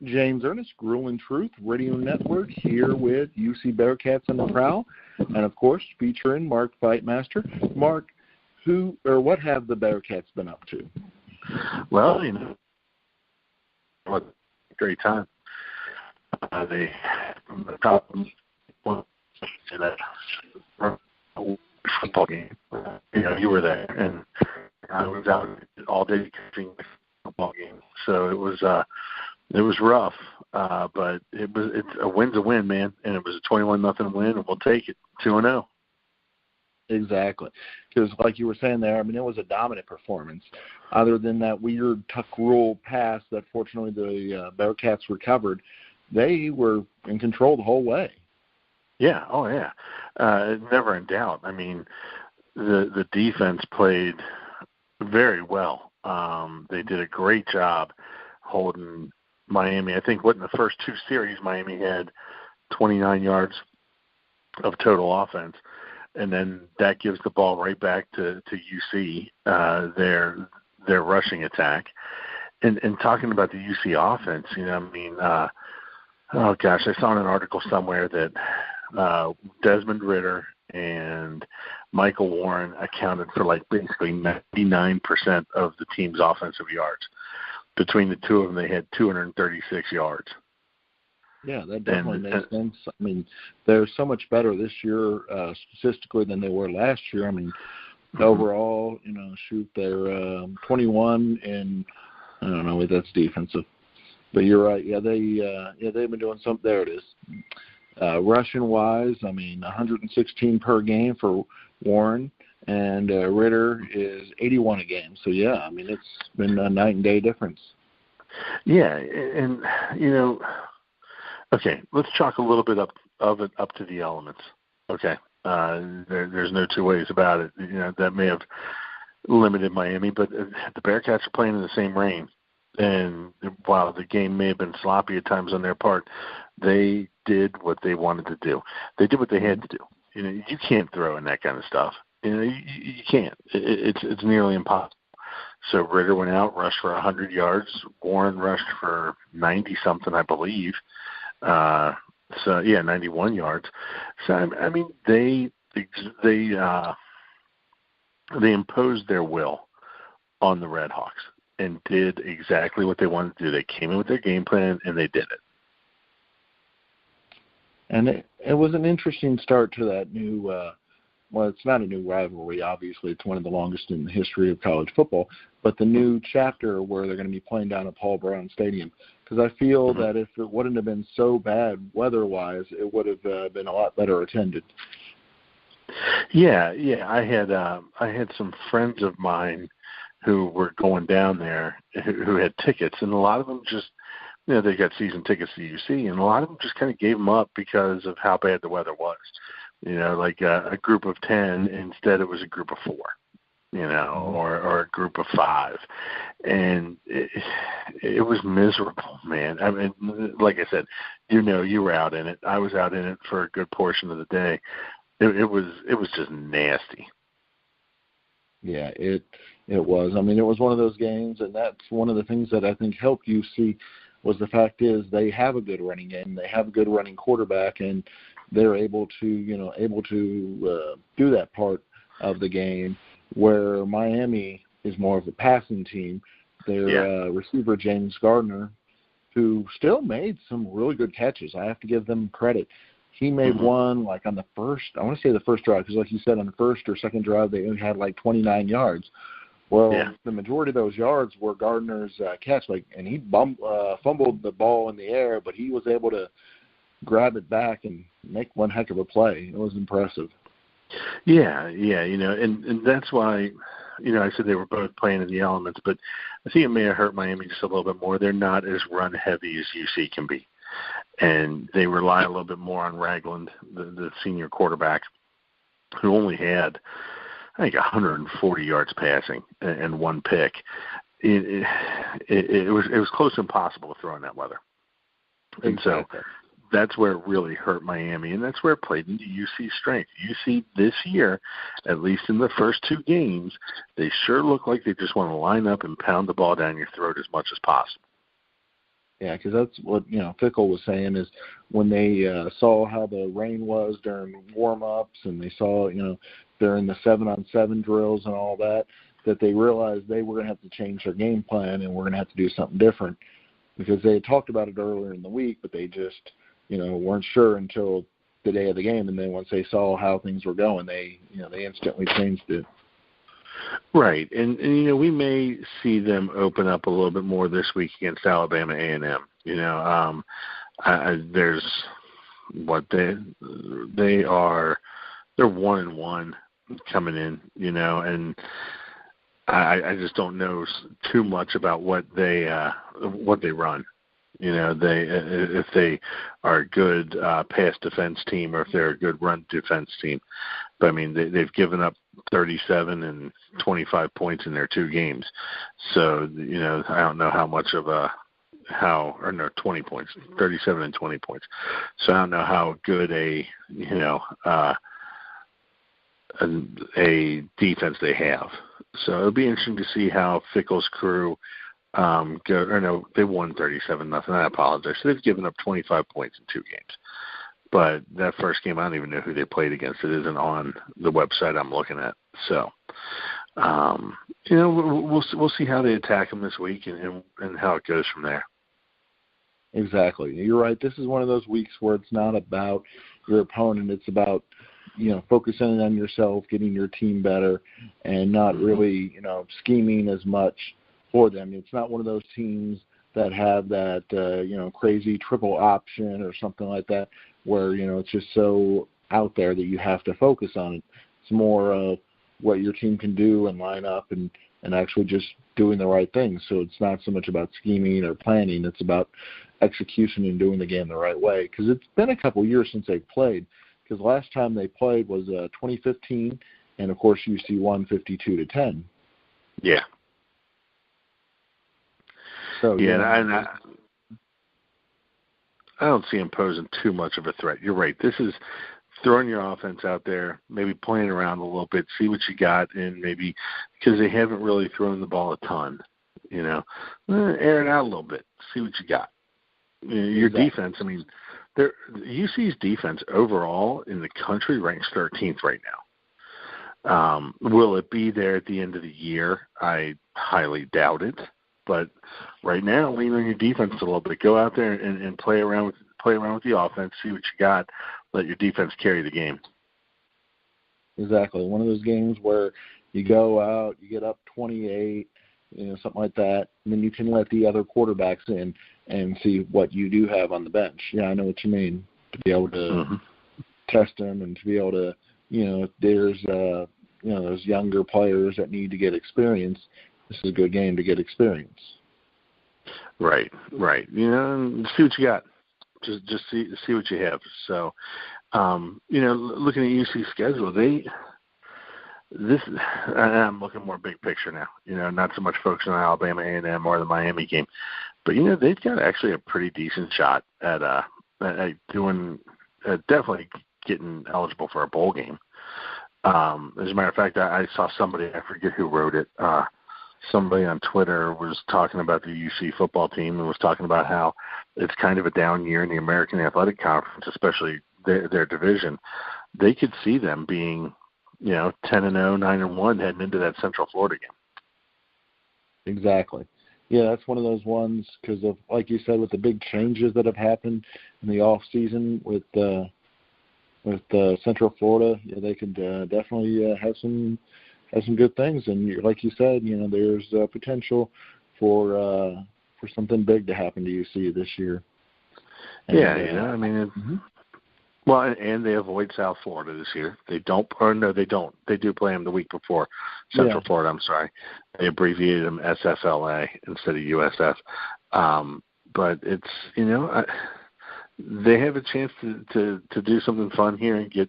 James Ernest, Gruel and Truth Radio Network, here with UC Bearcats on the Prowl, and of course featuring Mark Fightmaster. Mark, what have the Bearcats been up to? Well, what a great time. They football game. You were there, and I was out all day coaching the football game, so it was rough, but it's a win's a win, man, and it was a 21-0 win, and we'll take it 2-0. Exactly, because like you were saying there, it was a dominant performance. Other than that weird tuck rule pass that fortunately the Bearcats recovered, they were in control the whole way. Yeah, oh yeah, never in doubt. The defense played very well. They did a great job holding Miami. I think in the first two series, Miami had 29 yards of total offense, and then that gives the ball right back to UC, their rushing attack. And talking about the UC offense, oh gosh, I saw in an article somewhere that Desmond Ridder and Michael Warren accounted for basically 99% of the team's offensive yards. Between the two of them, they had 236 yards. Yeah, that definitely makes sense. They're so much better this year statistically than they were last year. Overall, they're 21, and I don't know if that's defensive, but you're right. Yeah, they've been doing something. There it is. Rushing wise, 116 per game for Warren, and Ridder is 81 a game. So yeah, it's been a night and day difference. Yeah, and okay, let's chalk a little bit of it up to the elements. Okay, there's no two ways about it. That may have limited Miami, but the Bearcats are playing in the same rain, and while the game may have been sloppy at times on their part, they did what they wanted to do. They did what they had to do. You can't throw in that kind of stuff. You can't. It's nearly impossible. So Ridder went out, rushed for 100 yards. Warren rushed for 90-something, I believe. 91 yards. So they imposed their will on the Red Hawks and did exactly what they wanted to do. They came in with their game plan and they did it. And it was an interesting start to that new it's not a new rivalry, obviously. It's one of the longest in the history of college football, but the new chapter where they're going to be playing down at Paul Brown Stadium. Because I feel that if it wouldn't have been so bad weather-wise, it would have been a lot better attended. Yeah. I had some friends of mine who were going down there who had tickets, and a lot of them just, they got season tickets to UC, and a lot of them just kind of gave them up because of how bad the weather was. A group of 10, instead it was a group of 4, or a group of 5. And it was miserable, man. Like I said, you were out in it. I was out in it for a good portion of the day. It was just nasty. Yeah, it was. It was one of those games, and that's one of the things that I think helped UC was the fact is they have a good running game. They have a good running quarterback, and they're able to do that part of the game where Miami is more of a passing team. Their receiver, James Gardner, who still made some really good catches. I have to give them credit. He made one on the first, I want to say the first drive, because like you said, on the first or second drive, they only had 29 yards. Well, the majority of those yards were Gardner's catch, and he fumbled the ball in the air, but he was able to grab it back and make one heck of a play. It was impressive. Yeah, and that's why, I said they were both playing in the elements, but I think it may have hurt Miami just a little bit more. They're not as run-heavy as UC can be, and they rely a little bit more on Ragland, the senior quarterback, who only had, I think, 140 yards passing and one pick. It was close to impossible to throw in that weather. And exactly. So that's where it really hurt Miami, and that's where it played into UC's strength. UC this year, at least in the first 2 games, they sure look like they just want to line up and pound the ball down your throat as much as possible. Yeah, because that's what, Fickle was saying is when they saw how the rain was during warm-ups and they saw, during the 7-on-7 drills and all that they realized they were going to have to change their game plan and we're going to have to do something different because they had talked about it earlier in the week, but they just, weren't sure until the day of the game. And then once they saw how things were going, they instantly changed it. Right, and we may see them open up a little bit more this week against Alabama A&M. There's what they're 1-1 coming in, and I just don't know too much about what they run. If they are a good pass defense team or if they're a good run defense team. But, I mean, they've given up 37 and 25 points in their 2 games. So, I don't know how much of 20 points, 37 and 20 points. So I don't know how good a defense they have. So it'll be interesting to see how Fickle's crew they won 37-0. I apologize. So they've given up 25 points in 2 games. But that first game, I don't even know who they played against. It isn't on the website I'm looking at. So, we'll see how they attack them this week and how it goes from there. Exactly. You're right. This is one of those weeks where it's not about your opponent. It's about, focusing on yourself, getting your team better, and not really, scheming as much for them. It's not one of those teams that have that, crazy triple option or something like that where, it's just so out there that you have to focus on it. It's more of what your team can do and line up and actually just doing the right thing. So it's not so much about scheming or planning. It's about execution and doing the game the right way. Because it's been a couple years since they've played. Because last time they played was 2015, and, of course, UC won 52-10. Yeah. So, I don't see him posing too much of a threat. You're right. This is throwing your offense out there, maybe playing around a little bit, see what you got, and maybe because they haven't really thrown the ball a ton, air it out a little bit, see what you got. Your defense, I mean, UC's defense overall in the country ranks 13th right now. Will it be there at the end of the year? I highly doubt it. But right now, lean on your defense a little bit. Go out there and play around with the offense. See what you got. Let your defense carry the game. Exactly. One of those games where you go out, you get up 28, something like that, and then you can let the other quarterbacks in and see what you do have on the bench. Yeah, I know what you mean. To be able to test them and to be able to, if there's those younger players that need to get experience. This is a good game to get experience. Right. And see what you got. Just see what you have. So, looking at UC's schedule, I'm looking more big picture now. Not so much focusing on Alabama A&M or the Miami game, but they've got actually a pretty decent shot at doing definitely getting eligible for a bowl game. As a matter of fact, I saw somebody, I forget who wrote it. Somebody on Twitter was talking about the UC football team and was talking about how it's kind of a down year in the American Athletic Conference, especially their division. They could see them being, 10-0, 9-1 heading into that Central Florida game. Exactly. Yeah, that's one of those ones because of, like you said, with the big changes that have happened in the off season with Central Florida, they could definitely have some good things, and like you said, there's potential for something big to happen to UC this year. And, I mean, well, and they avoid South Florida this year. They don't. They do play them the week before Central Florida. I'm sorry, they abbreviated them SFLA instead of USF. But it's they have a chance to do something fun here and get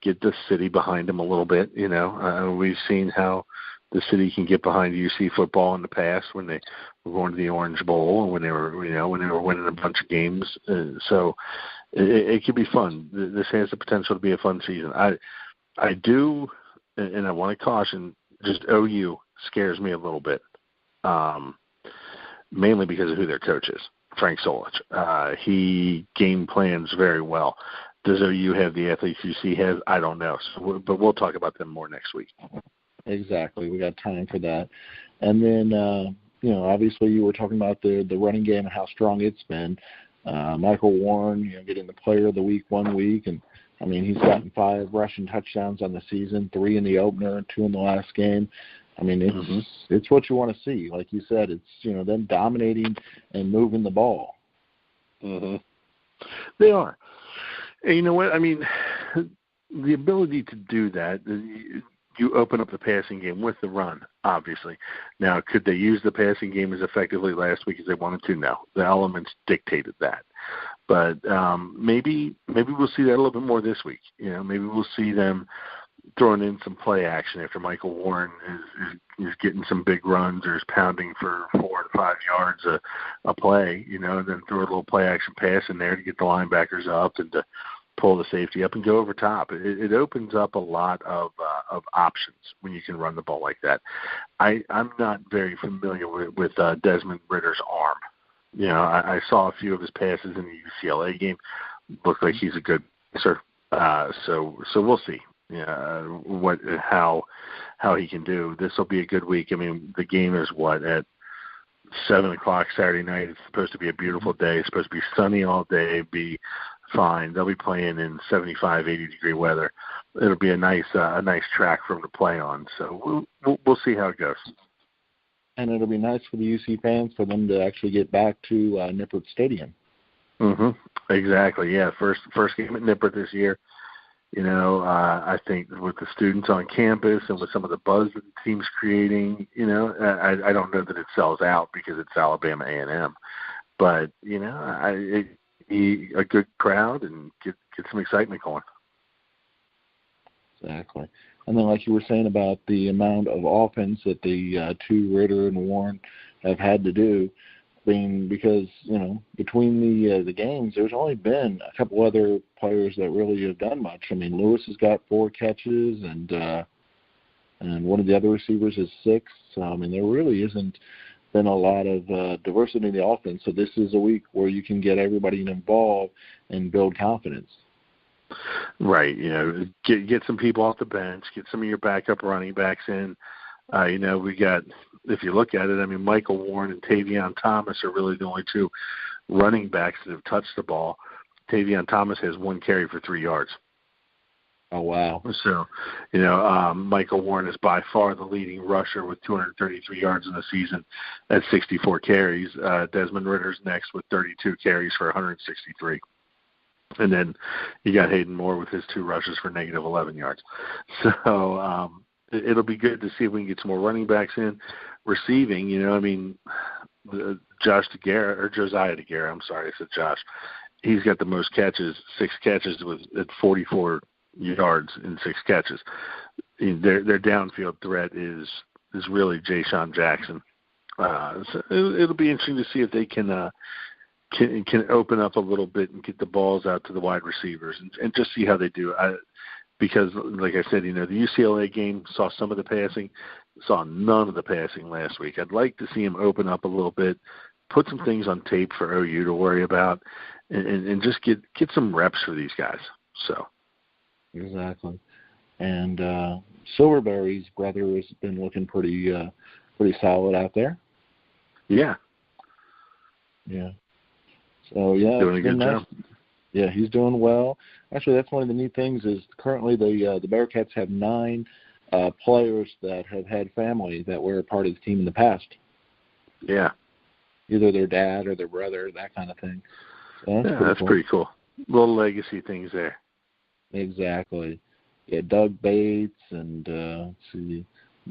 the city behind them a little bit. We've seen how the city can get behind UC football in the past when they were going to the Orange Bowl and when they were winning a bunch of games. So it could be fun. This has the potential to be a fun season. I do, and I want to caution, just OU scares me a little bit, mainly because of who their coach is. Frank Solich. He game plans very well. Does OU have the athletes UC has? I don't know. But we'll talk about them more next week. Exactly. We got time for that. And then, obviously you were talking about the running game and how strong it's been. Michael Warren, getting the player of the week 1 week. And, he's gotten 5 rushing touchdowns on the season, 3 in the opener and 2 in the last game. It's what you want to see. Like you said, it's, them dominating and moving the ball. Mm-hmm. They are. And you know what? The ability to do that, you open up the passing game with the run, obviously. Now, could they use the passing game as effectively last week as they wanted to? No. The elements dictated that. But maybe we'll see that a little bit more this week. Maybe we'll see them throwing in some play action after Michael Warren is getting some big runs or is pounding for 4 and 5 yards a play, and then throw a little play action pass in there to get the linebackers up and to pull the safety up and go over top. It opens up a lot of options when you can run the ball like that. I'm not very familiar with Desmond Ritter's arm. I saw a few of his passes in the UCLA game. Looked like he's a good passer. So we'll see. How he can do. This will be a good week. The game is at 7:00 Saturday night. It's supposed to be a beautiful day. It's supposed to be sunny all day. Be fine. They'll be playing in 75, 80-degree weather. It'll be a nice track for them to play on. So we'll see how it goes. And it'll be nice for the UC fans for them to actually get back to Nippert Stadium. Mm-hmm. Exactly. Yeah. First game at Nippert this year. I think with the students on campus and with some of the buzz that the team's creating, I don't know that it sells out because it's Alabama A&M, but a good crowd and get some excitement going. Exactly. And then, like you were saying about the amount of offense that the two Ritter and Warren have had to do, because between the games, there's only been a couple other players that really have done much. Lewis has got 4 catches, and one of the other receivers is 6. So there really isn't been a lot of diversity in the offense. So this is a week where you can get everybody involved and build confidence. Right. Get some people off the bench, get some of your backup running backs in. We got, if you look at it, Michael Warren and Tavion Thomas are really the only 2 running backs that have touched the ball. Tavion Thomas has 1 carry for 3 yards. Oh, wow. So, Michael Warren is by far the leading rusher with 233 yards in the season at 64 carries. Desmond Ritter's next with 32 carries for 163. And then you got Hayden Moore with his 2 rushes for negative 11 yards. So it'll be good to see if we can get some more running backs in. Receiving, Josiah DeGuara, I'm sorry, I said Josh. He's got the most catches, 6 catches at 44 yards in 6 catches. Their downfield threat is really Ja'Shawn Jackson. So it'll be interesting to see if they can open up a little bit and get the balls out to the wide receivers and just see how they do. Because, like I said, the UCLA game saw some of the passing, saw none of the passing last week. I'd like to see him open up a little bit, put some things on tape for OU to worry about, and just get some reps for these guys. So exactly. And Silverberry's brother has been looking pretty solid out there. Yeah. Yeah. So, yeah. Doing a good job. Yeah, he's doing well. Actually, that's one of the neat things is currently the Bearcats have 9 players that have had family that were a part of the team in the past. Yeah. Either their dad or their brother, that kind of thing. So that's pretty cool. Little legacy things there. Exactly. Yeah, Doug Bates and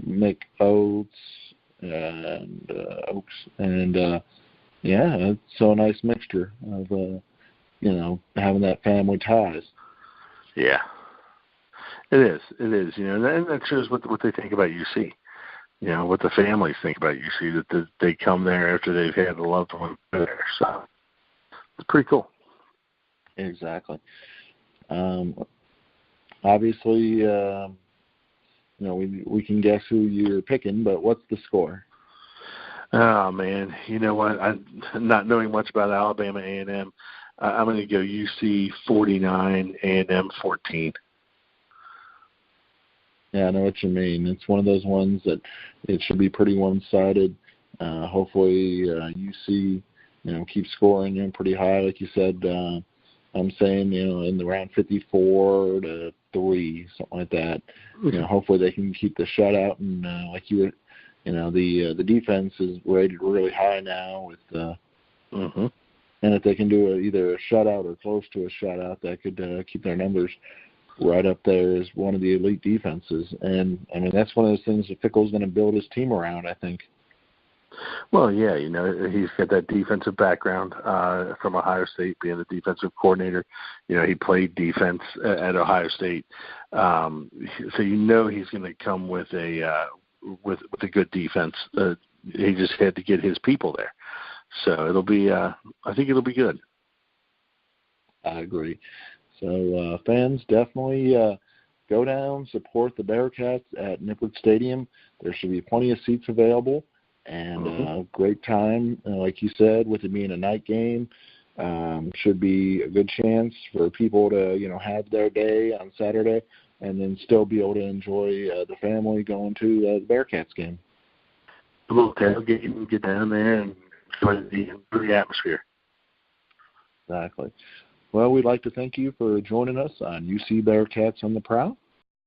Mick Oates and Oaks and it's so a nice mixture of having that family ties. Yeah, it is. And that shows what they think about UC. What the families think about UC, that they come there after they've had a loved one there. So it's pretty cool. Exactly. Obviously, we can guess who you're picking, but what's the score? Oh man, you know what? Not knowing much about Alabama A&M, I'm going to go UC 49, A&M 14. Yeah, I know what you mean. It's one of those ones that it should be pretty one-sided. Hopefully, UC, keep scoring pretty high, like you said. I'm saying, in the round 54-3, something like that. Hopefully they can keep the shutout, and like you were, the defense is rated really high now with. And if they can do either a shutout or close to a shutout, that could keep their numbers right up there as one of the elite defenses. And, I mean, that's one of those things that Fickell's going to build his team around, I think. Well, yeah, he's got that defensive background from Ohio State, being the defensive coordinator. He played defense at Ohio State. So he's going to come with a good defense. He just had to get his people there. So it'll be I think it'll be good. I agree. So fans, definitely go down, support the Bearcats at Nippert Stadium. There should be plenty of seats available, and a great time, like you said, with it being a night game. Should be a good chance for people to, have their day on Saturday and then still be able to enjoy the family going to the Bearcats game. A little tailgate and get down there and enjoy the atmosphere. Exactly. Well, we'd like to thank you for joining us on UC Bearcats on the Prowl.